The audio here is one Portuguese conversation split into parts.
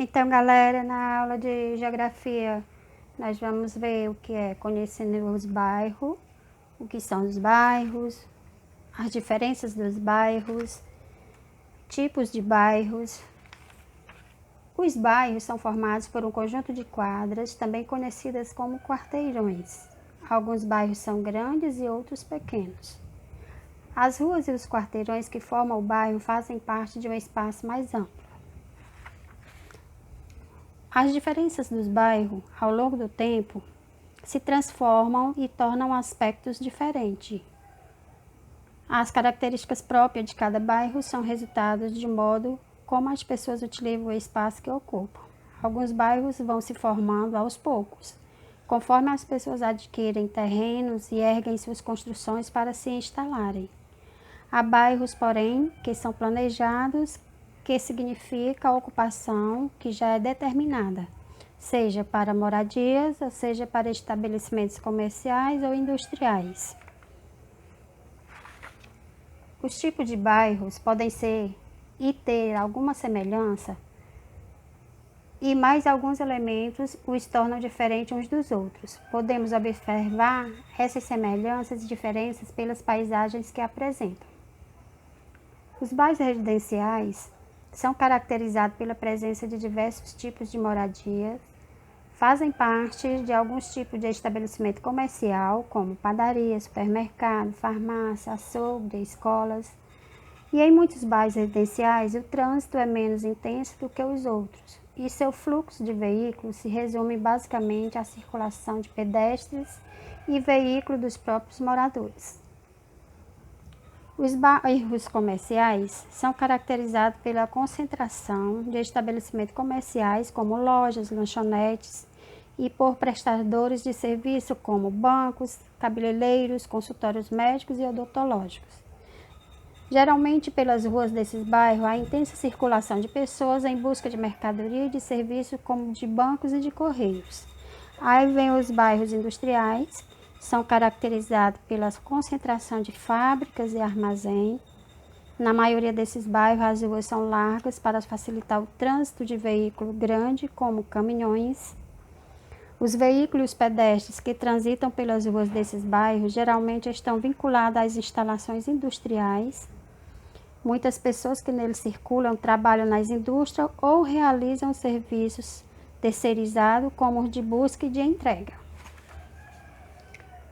Então, galera, na aula de geografia, nós vamos ver o que é conhecendo os bairros, o que são os bairros, as diferenças dos bairros, tipos de bairros. Os bairros são formados por um conjunto de quadras, também conhecidas como quarteirões. Alguns bairros são grandes e outros pequenos. As ruas e os quarteirões que formam o bairro fazem parte de um espaço mais amplo. As diferenças dos bairros, ao longo do tempo, se transformam e tornam aspectos diferentes. As características próprias de cada bairro são resultados de modo como as pessoas utilizam o espaço que ocupam. Alguns bairros vão se formando aos poucos, conforme as pessoas adquirem terrenos e erguem suas construções para se instalarem. Há bairros, porém, que são planejados, que significa a ocupação que já é determinada, seja para moradias, ou seja para estabelecimentos comerciais ou industriais. Os tipos de bairros podem ser e ter alguma semelhança, e mais alguns elementos os tornam diferentes uns dos outros. Podemos observar essas semelhanças e diferenças pelas paisagens que apresentam. Os bairros residenciais são caracterizados pela presença de diversos tipos de moradias, fazem parte de alguns tipos de estabelecimento comercial, como padaria, supermercado, farmácia, açougue, escolas. E em muitos bairros residenciais, o trânsito é menos intenso do que os outros, e seu fluxo de veículos se resume basicamente à circulação de pedestres e veículos dos próprios moradores. Os bairros comerciais são caracterizados pela concentração de estabelecimentos comerciais como lojas, lanchonetes e por prestadores de serviço como bancos, cabeleireiros, consultórios médicos e odontológicos. Geralmente, pelas ruas desses bairros, há intensa circulação de pessoas em busca de mercadoria e de serviços como de bancos e de correios. Aí vem os bairros industriais, são caracterizados pela concentração de fábricas e armazéns. Na maioria desses bairros, as ruas são largas para facilitar o trânsito de veículos grandes, como caminhões. Os veículos e os pedestres que transitam pelas ruas desses bairros geralmente estão vinculados às instalações industriais. Muitas pessoas que neles circulam trabalham nas indústrias ou realizam serviços terceirizados, como os de busca e de entrega.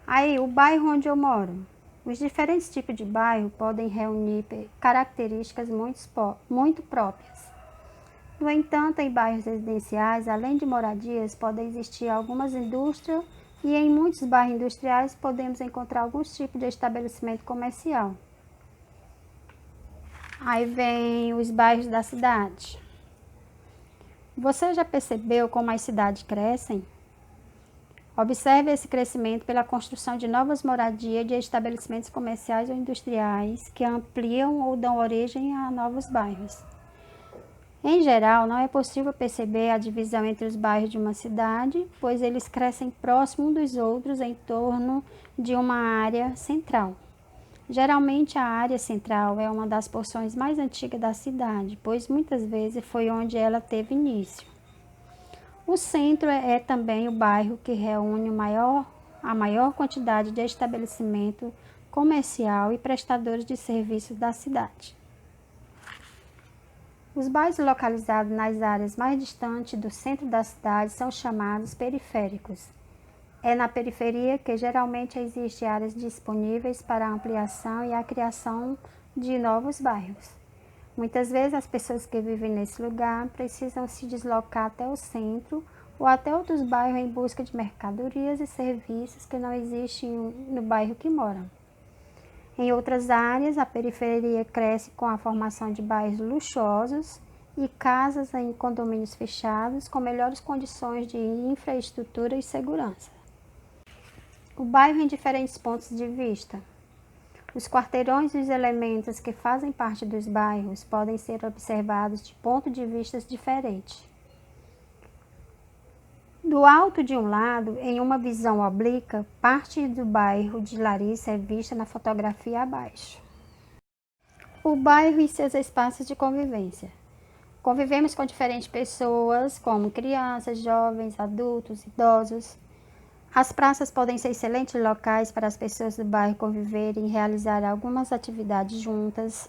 Aí, o bairro onde eu moro. Os diferentes tipos de bairro podem reunir características muito próprias. No entanto, em bairros residenciais, além de moradias, podem existir algumas indústrias e em muitos bairros industriais podemos encontrar alguns tipos de estabelecimento comercial. Aí vem os bairros da cidade. Você já percebeu como as cidades crescem? Observe esse crescimento pela construção de novas moradias de estabelecimentos comerciais ou industriais que ampliam ou dão origem a novos bairros. Em geral, não é possível perceber a divisão entre os bairros de uma cidade, pois eles crescem próximo uns dos outros em torno de uma área central. Geralmente, a área central é uma das porções mais antigas da cidade, pois muitas vezes foi onde ela teve início. O centro é também o bairro que reúne a maior quantidade de estabelecimento comercial e prestadores de serviços da cidade. Os bairros localizados nas áreas mais distantes do centro da cidade são chamados periféricos. É na periferia que geralmente existem áreas disponíveis para a ampliação e a criação de novos bairros. Muitas vezes as pessoas que vivem nesse lugar precisam se deslocar até o centro ou até outros bairros em busca de mercadorias e serviços que não existem no bairro que moram. Em outras áreas, a periferia cresce com a formação de bairros luxuosos e casas em condomínios fechados com melhores condições de infraestrutura e segurança. O bairro em diferentes pontos de vista. Os quarteirões e os elementos que fazem parte dos bairros podem ser observados de pontos de vista diferentes. Do alto de um lado, em uma visão oblíqua, parte do bairro de Larissa é vista na fotografia abaixo. O bairro e seus espaços de convivência. Convivemos com diferentes pessoas, como crianças, jovens, adultos, idosos. As praças podem ser excelentes locais para as pessoas do bairro conviverem e realizar algumas atividades juntas.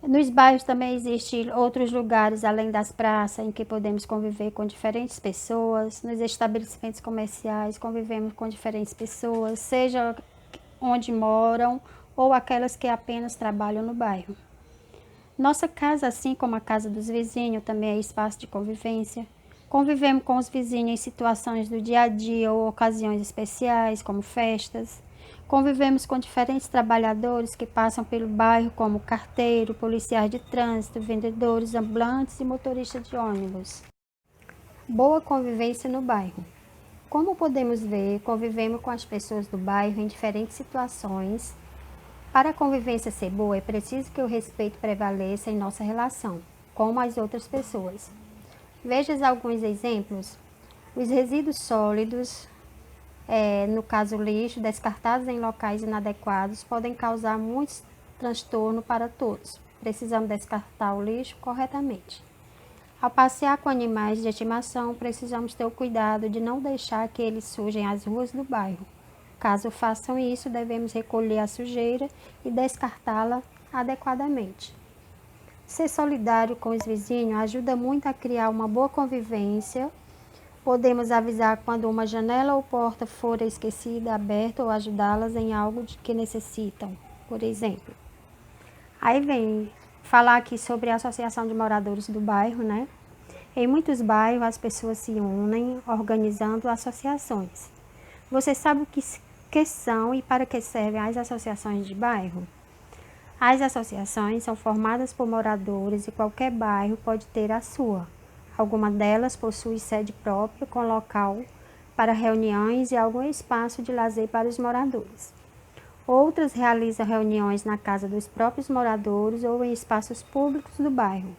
Nos bairros também existem outros lugares além das praças em que podemos conviver com diferentes pessoas. Nos estabelecimentos comerciais convivemos com diferentes pessoas, seja onde moram ou aquelas que apenas trabalham no bairro. Nossa casa, assim como a casa dos vizinhos, também é espaço de convivência. Convivemos com os vizinhos em situações do dia a dia ou ocasiões especiais, como festas. Convivemos com diferentes trabalhadores que passam pelo bairro, como carteiro, policiais de trânsito, vendedores, ambulantes e motoristas de ônibus. Boa convivência no bairro. Como podemos ver, convivemos com as pessoas do bairro em diferentes situações. Para a convivência ser boa, é preciso que o respeito prevaleça em nossa relação, como as outras pessoas. Veja alguns exemplos. Os resíduos sólidos, no caso lixo, descartados em locais inadequados, podem causar muito transtorno para todos. Precisamos descartar o lixo corretamente. Ao passear com animais de estimação, precisamos ter o cuidado de não deixar que eles sujem as ruas do bairro. Caso façam isso, devemos recolher a sujeira e descartá-la adequadamente. Ser solidário com os vizinhos ajuda muito a criar uma boa convivência. Podemos avisar quando uma janela ou porta for esquecida, aberta ou ajudá-las em algo de que necessitam, por exemplo. Aí vem falar aqui sobre a Associação de Moradores do Bairro, né? Em muitos bairros as pessoas se unem organizando associações. Você sabe o que são e para que servem as associações de bairro? As associações são formadas por moradores e qualquer bairro pode ter a sua. Alguma delas possui sede própria com local para reuniões e algum espaço de lazer para os moradores. Outras realizam reuniões na casa dos próprios moradores ou em espaços públicos do bairro,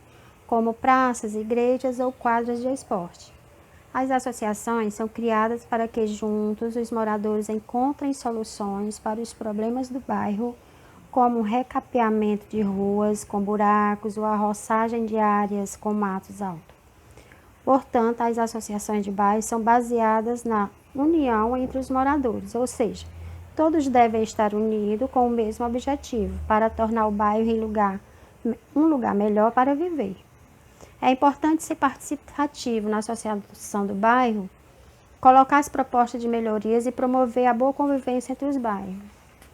como praças, igrejas ou quadras de esporte. As associações são criadas para que juntos os moradores encontrem soluções para os problemas do bairro, como o recapeamento de ruas com buracos ou a roçagem de áreas com matos altos. Portanto, as associações de bairro são baseadas na união entre os moradores, ou seja, todos devem estar unidos com o mesmo objetivo, para tornar o bairro um lugar melhor para viver. É importante ser participativo na associação do bairro, colocar as propostas de melhorias e promover a boa convivência entre os bairros,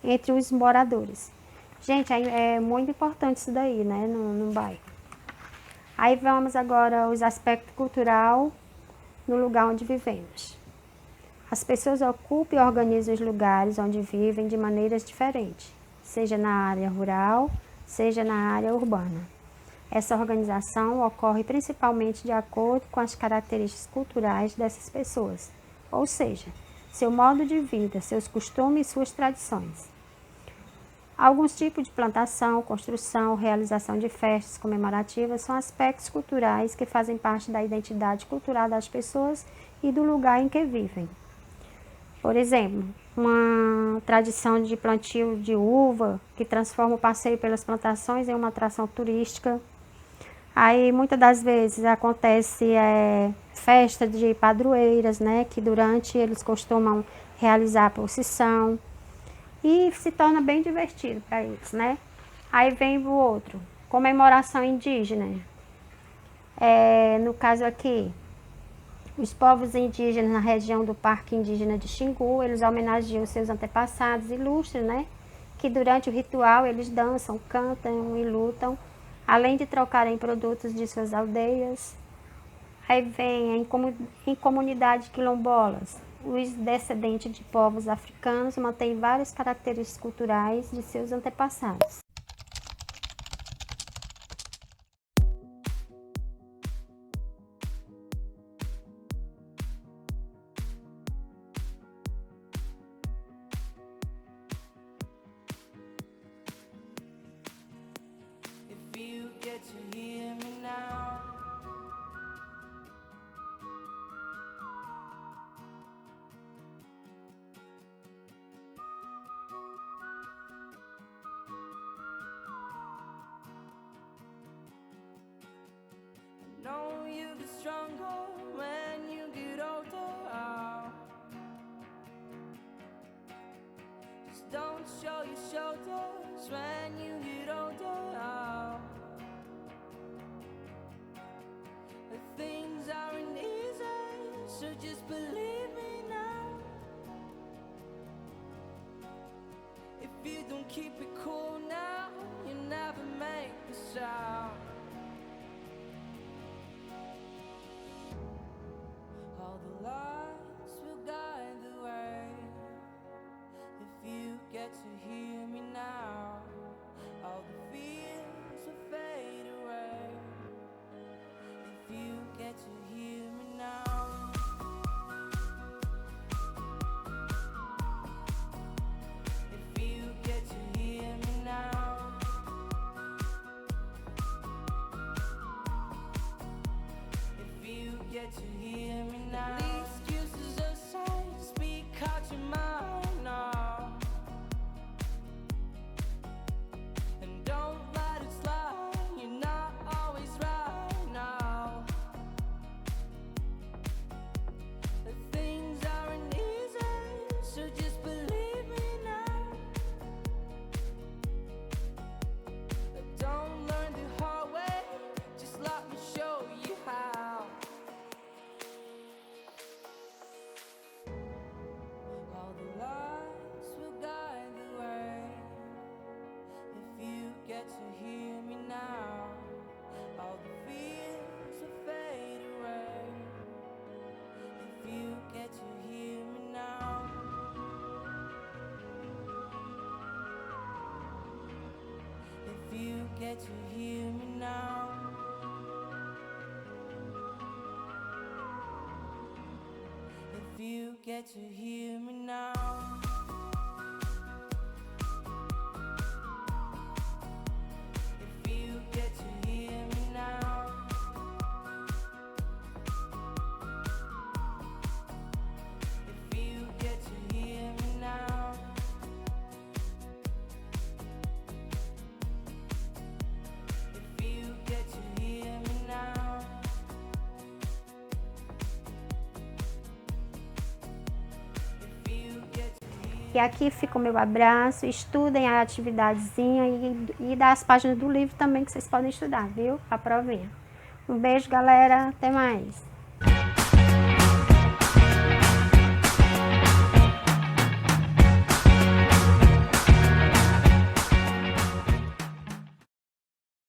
entre os moradores. Gente, é muito importante isso daí, né, no bairro. Aí vamos agora aos aspectos cultural no lugar onde vivemos. As pessoas ocupam e organizam os lugares onde vivem de maneiras diferentes, seja na área rural, seja na área urbana. Essa organização ocorre principalmente de acordo com as características culturais dessas pessoas, ou seja, seu modo de vida, seus costumes e suas tradições. Alguns tipos de plantação, construção, realização de festas comemorativas são aspectos culturais que fazem parte da identidade cultural das pessoas e do lugar em que vivem. Por exemplo, uma tradição de plantio de uva que transforma o passeio pelas plantações em uma atração turística. Aí, muitas das vezes, acontece festa de padroeiras, né, que durante eles costumam realizar a procissão e se torna bem divertido para eles, né? Aí vem o outro, comemoração indígena. No caso aqui, os povos indígenas na região do Parque Indígena de Xingu, eles homenageiam seus antepassados ilustres, né? Que durante o ritual eles dançam, cantam e lutam, além de trocarem produtos de suas aldeias. Aí vem em comunidades quilombolas. Os descendentes de povos africanos mantêm várias características culturais de seus antepassados. If you get to hear me now, Just don't show your shoulders when you get older. Things aren't easy, so just believe me now. If you don't keep it cool now, you never make a sound. All the lights will guide the way. If you get to hear me now, all the fears will fade away. If you get to hear me now. If you get to hear me now. If you get to hear me now. The excuses aside, speak out your mind now. And don't let it slide, you're not always right now. The things aren't easy, so just believe me now. Don't learn the hard way, just let me show you how. All the lights will guide the way. If you get to hear me now, all the fears will fade away. If you get to hear me now. If you get to hear me now. If you get to hear me now. If you get to hear me now. If you get to hear me now. If you get to hear me now. If you get to hear. E aqui fica o meu abraço. Estudem a atividadezinha e das páginas do livro também que vocês podem estudar, viu? A provinha. Um beijo, galera. Até mais.